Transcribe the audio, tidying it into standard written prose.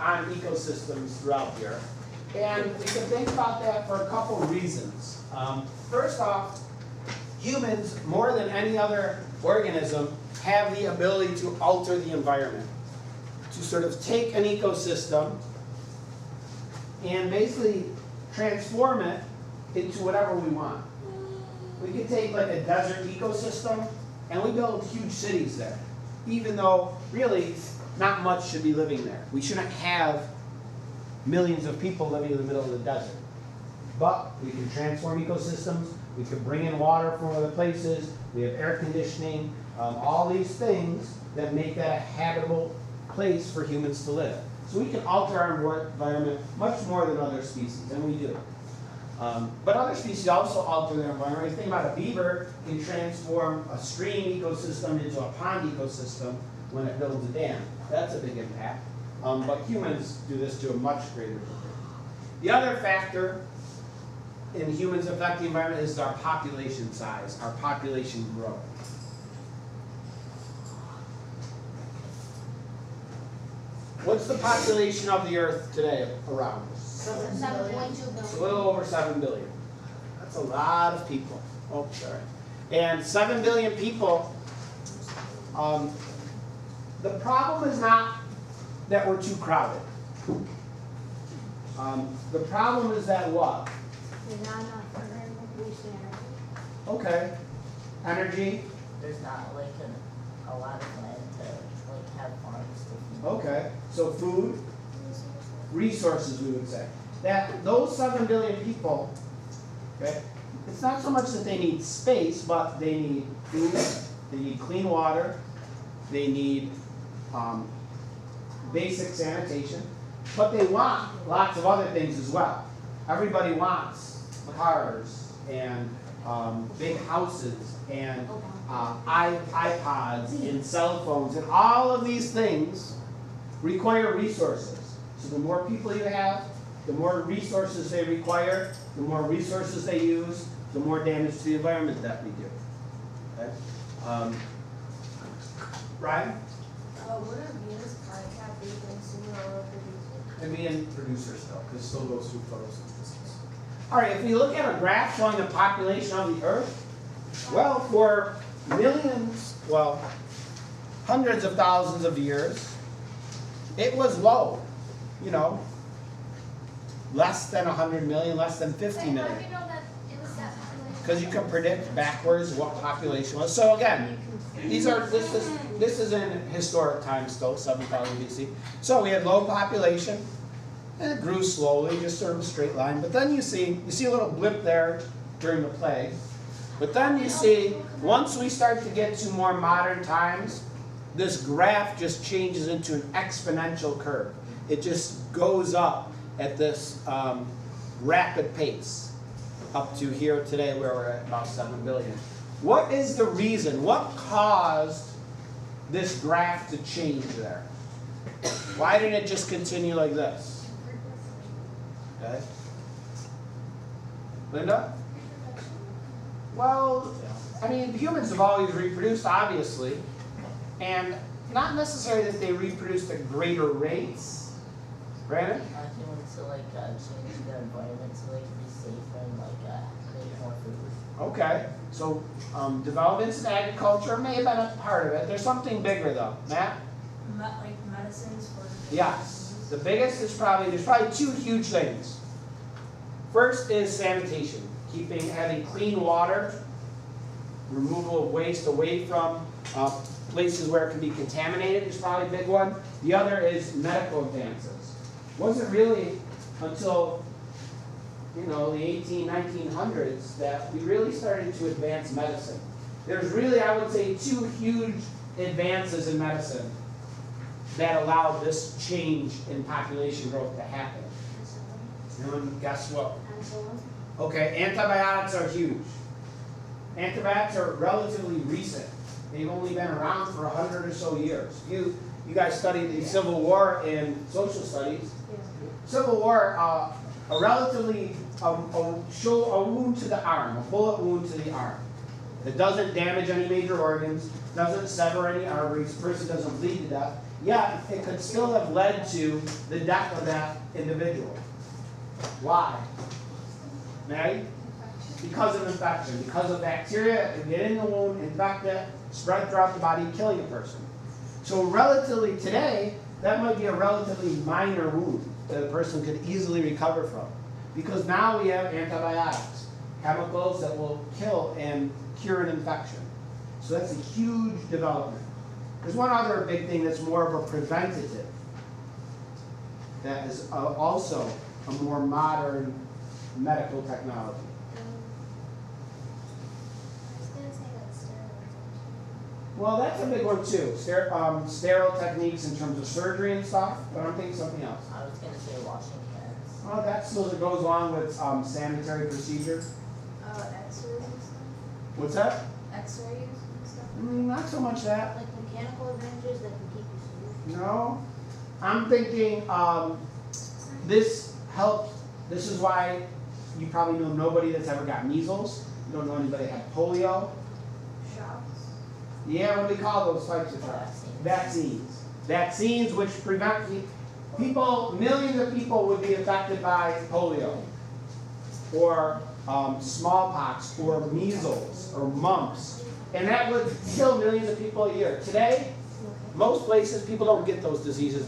on ecosystems throughout the earth. And we can think about that for a couple reasons. First off, humans, more than any other organism, have the ability to alter the environment. To sort of take an ecosystem and basically transform it into whatever we want. We could take like a desert ecosystem and we build huge cities there, even though really not much should be living there. We shouldn't have millions of people living in the middle of the desert. But we can transform ecosystems, we can bring in water from other places, we have air conditioning, all these things that make that a habitable place for humans to live. So we can alter our environment much more than other species, and we do. But other species also alter their environment. If you think about a beaver, can transform a stream ecosystem into a pond ecosystem when it builds a dam. That's a big impact. But humans do this to a much greater degree. The other factor in humans affect the environment is our population size, our population growth. What's the population of the Earth today around? 7.2 billion. It's a little over 7 billion. That's a lot of people. Oh, sorry. And 7 billion people, the problem is not that we're too crowded. The problem is that what? There's not enough for everyone to produce energy. Okay. Energy. There's not like a lot of land to like have farms to feed. Okay. So food, resources, we would say. That those 7 billion people, okay, it's not so much that they need space, but they need food, they need clean water, they need basic sanitation, but they want lots of other things as well. Everybody wants cars and big houses and iPods and cell phones, and all of these things require resources. So the more people you have, the more resources they require, the more resources they use, the more damage to the environment that we do. Okay? Ryan? Wouldn't Venus flytrap be consumer oil producer? And being producer still, because it still goes through photosynthesis. All right, if we look at a graph showing the population of the Earth, well, for millions, well, hundreds of thousands of years, it was low, you know, less than 100 million, less than 50 million. How do you know that it was that population? Because you can predict backwards what population was. So again, this is in historic times still, 7,000 BC. So we had low population, and it grew slowly, just sort of a straight line. But then you see a little blip there during the plague. But then you see, once we start to get to more modern times, this graph just changes into an exponential curve. It just goes up at this rapid pace up to here today where we're at about 7 billion. What is the reason? What caused this graph to change there? Why didn't it just continue like this? Okay. Linda? Well, I mean, humans have always reproduced, obviously, and not necessarily that they reproduced at greater rates. Brandon? Humans to like change their environment so they can be safer and like make more food. Okay, so developments in agriculture may have been a part of it. There's something bigger though. Matt? Like medicines for... Yes. The biggest is there's probably two huge things. First is sanitation. Having clean water, removal of waste away from places where it can be contaminated is probably a big one. The other is medical advances. It wasn't really until the 1900s that we really started to advance medicine. There's really, I would say, two huge advances in medicine that allowed this change in population growth to happen. And guess what? Okay, antibiotics are huge. Antibiotics are relatively recent. They've only been around for 100 or so years. You guys studied the Civil War in social studies. Yeah. Civil War, a wound to the arm, a bullet wound to the arm. It doesn't damage any major organs, doesn't sever any arteries, the person doesn't bleed to death. yet it could still have led to the death of that individual. Why? Mary? Because of infection, because of bacteria, it get in the wound, infect it, spread throughout the body, killing a person. So relatively today, that might be a relatively minor wound that a person could easily recover from. Because now we have antibiotics, chemicals that will kill and cure an infection. So that's a huge development. There's one other big thing that's more of a preventative, that is also a more modern medical technology. I was gonna say like sterilization. Well, that's a big one too. Sterile techniques in terms of surgery and stuff, but I'm thinking something else. I was gonna say washing hands. Well, that still goes along with sanitary procedure. X-rays and stuff. What's that? X-rays and stuff. Not so much that. Like mechanical advantages that can keep you safe. No. I'm thinking this helps. This is why you probably know nobody that's ever got measles. You don't know anybody that had polio. Shots. Yeah, what do we call those types of shots? Vaccines. Vaccines which prevent people, millions of people would be affected by polio or smallpox or measles or mumps. And that would kill millions of people a year. Today, most places people don't get those diseases